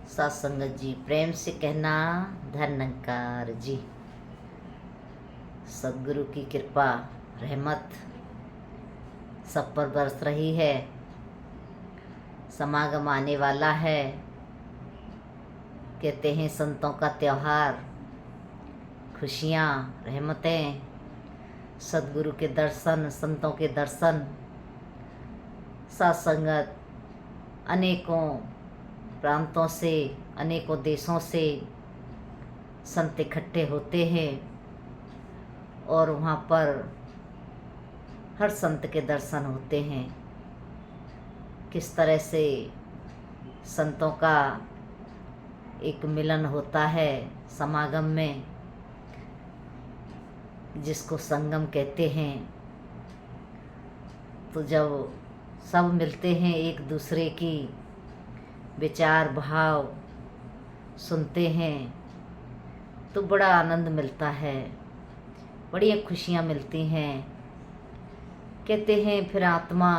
सत्संगत जी, प्रेम से कहना धन्यकार जी। सदगुरु की कृपा रहमत सब पर बरस रही है। समागम आने वाला है। कहते हैं संतों का त्योहार, खुशियाँ, रहमतें, सदगुरु के दर्शन, संतों के दर्शन, सत्संगत अनेकों प्रांतों से, अनेकों देशों से संत इकट्ठे होते हैं और वहाँ पर हर संत के दर्शन होते हैं। किस तरह से संतों का एक मिलन होता है समागम में, जिसको संगम कहते हैं। तो जब सब मिलते हैं, एक दूसरे की विचार भाव सुनते हैं, तो बड़ा आनंद मिलता है, बड़ी खुशियाँ मिलती हैं। कहते हैं फिर आत्मा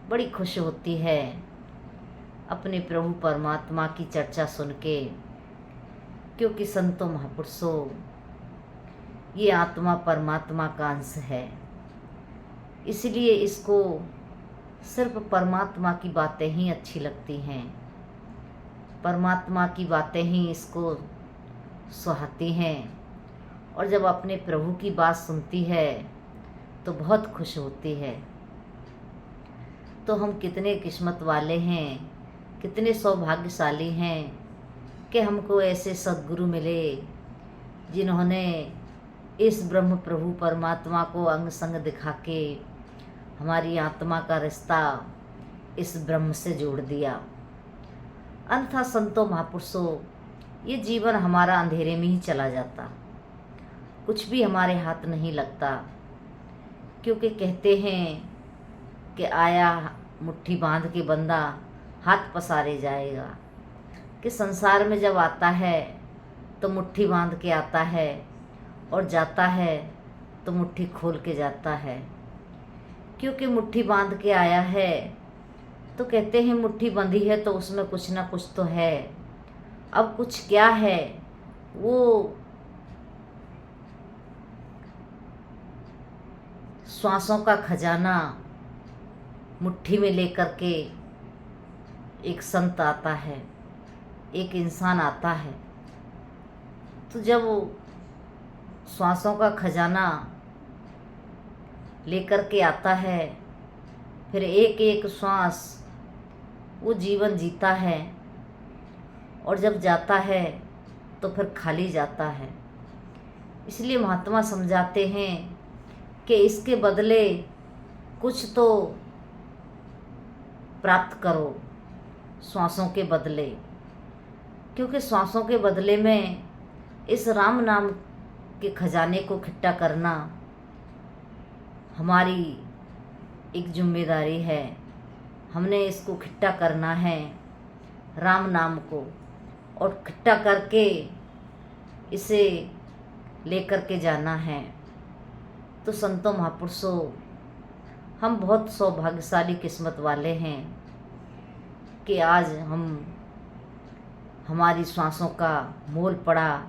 बड़ी खुश होती है अपने प्रभु परमात्मा की चर्चा सुन के, क्योंकि संतों महापुरुषों ये आत्मा परमात्मा का अंश है। इसलिए इसको सिर्फ परमात्मा की बातें ही अच्छी लगती हैं, परमात्मा की बातें ही इसको सुहाती हैं। और जब अपने प्रभु की बात सुनती है तो बहुत खुश होती है। तो हम कितने किस्मत वाले हैं, कितने सौभाग्यशाली हैं कि हमको ऐसे सद्गुरु मिले जिन्होंने इस ब्रह्म प्रभु परमात्मा को अंग संग दिखा के हमारी आत्मा का रिश्ता इस ब्रह्म से जोड़ दिया। अन्यथा संतों महापुरुषों ये जीवन हमारा अंधेरे में ही चला जाता, कुछ भी हमारे हाथ नहीं लगता। क्योंकि कहते हैं कि आया मुट्ठी बांध के बंदा हाथ पसारे जाएगा, कि संसार में जब आता है तो मुट्ठी बांध के आता है और जाता है तो मुट्ठी खोल के जाता है। क्योंकि मुट्ठी बांध के आया है तो कहते हैं मुट्ठी बंधी है तो उसमें कुछ ना कुछ तो है। अब कुछ क्या है, वो श्वासों का खजाना मुट्ठी में लेकर के एक संत आता है, एक इंसान आता है। तो जब वो श्वासों का खजाना लेकर के आता है, फिर एक एक श्वास वो जीवन जीता है और जब जाता है तो फिर खाली जाता है। इसलिए महात्मा समझाते हैं कि इसके बदले कुछ तो प्राप्त करो, श्वासों के बदले। क्योंकि श्वासों के बदले में इस राम नाम के खजाने को इकट्ठा करना हमारी एक जिम्मेदारी है। हमने इसको इकट्ठा करना है, राम नाम को, और इकट्ठा करके इसे लेकर के जाना है। तो संतों महापुरुषों हम बहुत सौभाग्यशाली किस्मत वाले हैं कि आज हमारी श्वासों का मोल पड़ा,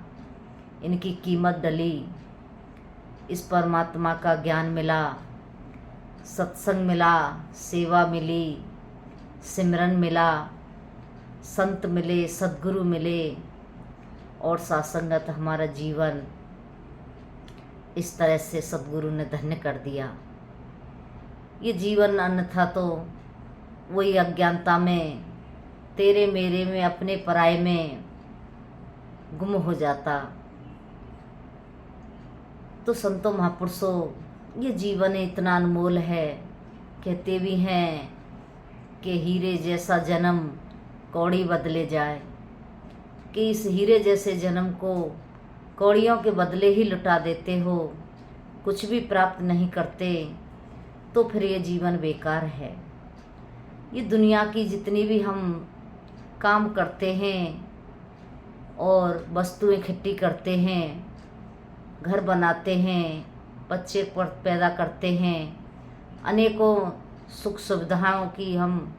इनकी कीमत डली, इस परमात्मा का ज्ञान मिला, सत्संग मिला, सेवा मिली, सिमरन मिला, संत मिले, सद्गुरु मिले और सत्संगत हमारा जीवन इस तरह से सद्गुरु ने धन्य कर दिया। ये जीवन अन्यथा तो वही अज्ञानता में, तेरे मेरे में, अपने पराये में गुम हो जाता। तो संतों महापुरुषों ये जीवन इतना अनमोल है। कहते भी हैं कि हीरे जैसा जन्म कौड़ी बदले जाए, कि इस हीरे जैसे जन्म को कौड़ियों के बदले ही लुटा देते हो, कुछ भी प्राप्त नहीं करते, तो फिर ये जीवन बेकार है। ये दुनिया की जितनी भी हम काम करते हैं और वस्तुएं इकट्ठी करते हैं, घर बनाते हैं, बच्चे पैदा करते हैं, अनेकों सुख सुविधाओं की हम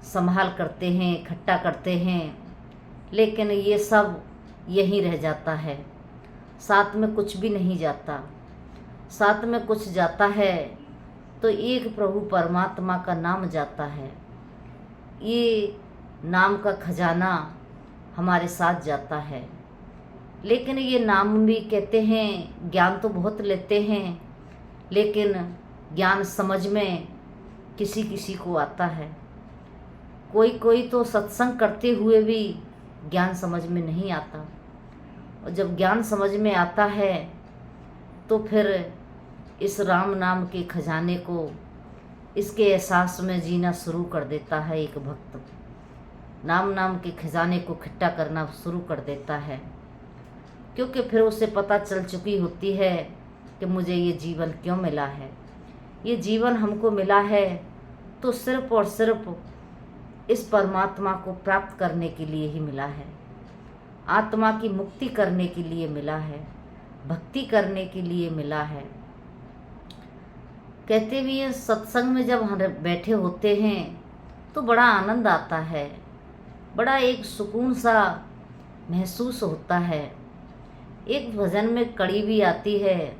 संभाल करते हैं, इकट्ठा करते हैं, लेकिन ये सब यहीं रह जाता है, साथ में कुछ भी नहीं जाता। साथ में कुछ जाता है तो एक प्रभु परमात्मा का नाम जाता है। ये नाम का खजाना हमारे साथ जाता है। लेकिन ये नाम भी कहते हैं, ज्ञान तो बहुत लेते हैं, लेकिन ज्ञान समझ में किसी किसी को आता है। कोई कोई तो सत्संग करते हुए भी ज्ञान समझ में नहीं आता, और जब ज्ञान समझ में आता है तो फिर इस राम नाम के खजाने को, इसके एहसास में जीना शुरू कर देता है। एक भक्त नाम नाम के खजाने को इकट्ठा करना शुरू कर देता है, क्योंकि फिर उसे पता चल चुकी होती है कि मुझे ये जीवन क्यों मिला है। ये जीवन हमको मिला है तो सिर्फ और सिर्फ इस परमात्मा को प्राप्त करने के लिए ही मिला है, आत्मा की मुक्ति करने के लिए मिला है, भक्ति करने के लिए मिला है। कहते भी हैं, सत्संग में जब हम बैठे होते हैं तो बड़ा आनंद आता है, बड़ा एक सुकून सा महसूस होता है। एक भजन में कड़ी भी आती है,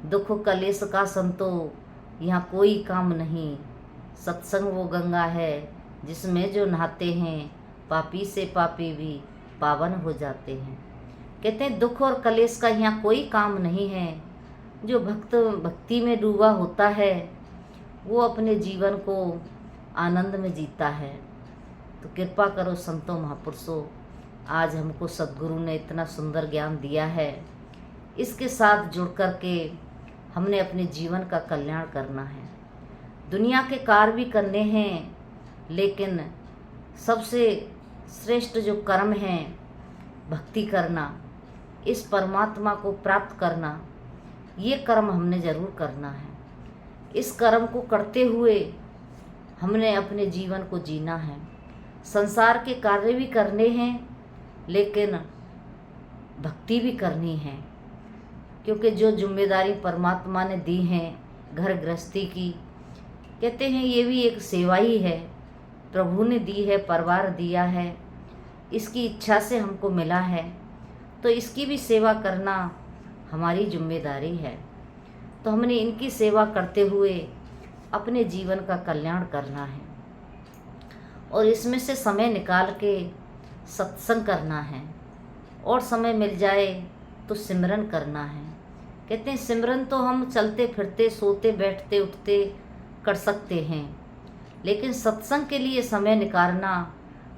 दुख कलेश का संतो यहाँ कोई काम नहीं, सत्संग वो गंगा है जिसमें जो नहाते हैं, पापी से पापी भी पावन हो जाते हैं। कहते हैं दुख और कलेश का यहाँ कोई काम नहीं है। जो भक्त भक्ति में डूबा होता है वो अपने जीवन को आनंद में जीता है। तो कृपा करो संतों महापुरुषों, आज हमको सद्गुरु ने इतना सुंदर ज्ञान दिया है, इसके साथ जुड़ कर के हमने अपने जीवन का कल्याण करना है। दुनिया के कार्य भी करने हैं, लेकिन सबसे श्रेष्ठ जो कर्म है भक्ति करना, इस परमात्मा को प्राप्त करना, ये कर्म हमने ज़रूर करना है। इस कर्म को करते हुए हमने अपने जीवन को जीना है। संसार के कार्य भी करने हैं, लेकिन भक्ति भी करनी है, क्योंकि जो जिम्मेदारी परमात्मा ने दी है घर गृहस्थी की, कहते हैं ये भी एक सेवा ही है, प्रभु ने दी है, परिवार दिया है, इसकी इच्छा से हमको मिला है, तो इसकी भी सेवा करना हमारी जिम्मेदारी है। तो हमने इनकी सेवा करते हुए अपने जीवन का कल्याण करना है, और इसमें से समय निकाल के सत्संग करना है, और समय मिल जाए तो सिमरन करना है। कहते हैं सिमरन तो हम चलते फिरते, सोते बैठते उठते कर सकते हैं, लेकिन सत्संग के लिए समय निकालना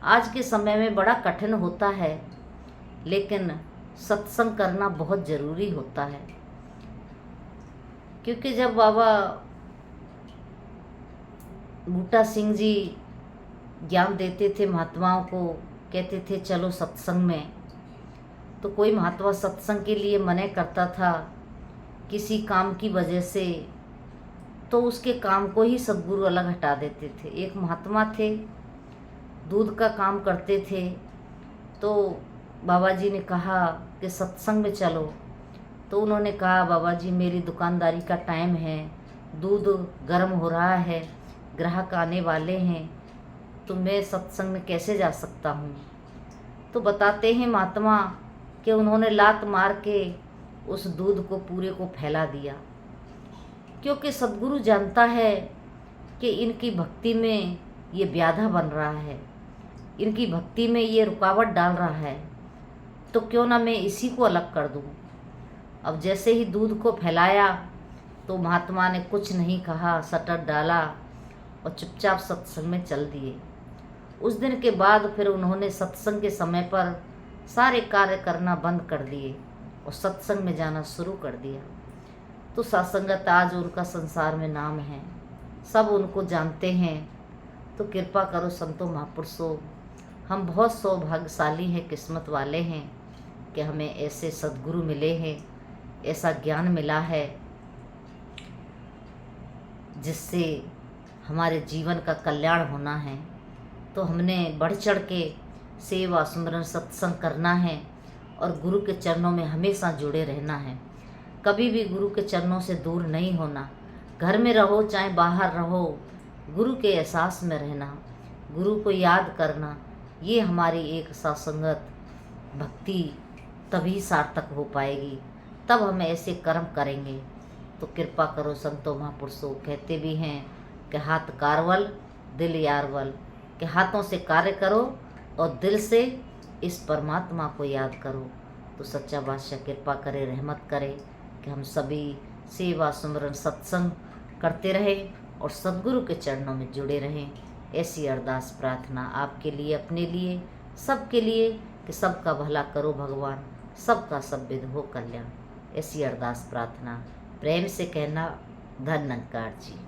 आज के समय में बड़ा कठिन होता है। लेकिन सत्संग करना बहुत ज़रूरी होता है, क्योंकि जब बाबा बूटा सिंह जी ज्ञान देते थे महात्माओं को, कहते थे चलो सत्संग में, तो कोई महात्मा सत्संग के लिए मना करता था किसी काम की वजह से, तो उसके काम को ही सद्गुरु अलग हटा देते थे। एक महात्मा थे, दूध का काम करते थे, तो बाबा जी ने कहा कि सत्संग में चलो। तो उन्होंने कहा बाबा जी मेरी दुकानदारी का टाइम है, दूध गर्म हो रहा है, ग्राहक आने वाले हैं, तो मैं सत्संग में कैसे जा सकता हूँ। तो बताते हैं महात्मा कि उन्होंने लात मार के उस दूध को पूरे को फैला दिया, क्योंकि सद्गुरु जानता है कि इनकी भक्ति में ये व्याधा बन रहा है, इनकी भक्ति में ये रुकावट डाल रहा है, तो क्यों ना मैं इसी को अलग कर दूँ। अब जैसे ही दूध को फैलाया तो महात्मा ने कुछ नहीं कहा, शटर डाला और चुपचाप सत्संग में चल दिए। उस दिन के बाद फिर उन्होंने सत्संग के समय पर सारे कार्य करना बंद कर दिए और सत्संग में जाना शुरू कर दिया। तो सत्संगत आज उनका संसार में नाम है, सब उनको जानते हैं। तो कृपा करो संतों महापुरुषों, हम बहुत सौभाग्यशाली हैं, किस्मत वाले हैं कि हमें ऐसे सद्गुरु मिले हैं, ऐसा ज्ञान मिला है जिससे हमारे जीवन का कल्याण होना है। तो हमने बढ़ चढ़ के सेवा सुमरन सत्संग करना है और गुरु के चरणों में हमेशा जुड़े रहना है, कभी भी गुरु के चरणों से दूर नहीं होना। घर में रहो चाहे बाहर रहो, गुरु के एहसास में रहना, गुरु को याद करना, ये हमारी एक सासंगत भक्ति तभी सार्थक हो पाएगी। तब हम ऐसे कर्म करेंगे। तो कृपा करो संतों महापुरुषों, कहते भी हैं कि हाथ कारवल दिल यारवल, कि हाथों से कार्य करो और दिल से इस परमात्मा को याद करो। तो सच्चा बादशाह कृपा करे, रहमत करे कि हम सभी सेवा सुमरन सत्संग करते रहें और सद्गुरु के चरणों में जुड़े रहें। ऐसी अरदास प्रार्थना आपके लिए, अपने लिए, सबके लिए, कि सबका भला करो भगवान, सबका सब विध हो कल्याण। ऐसी अरदास प्रार्थना प्रेम से कहना। धन्यकार जी।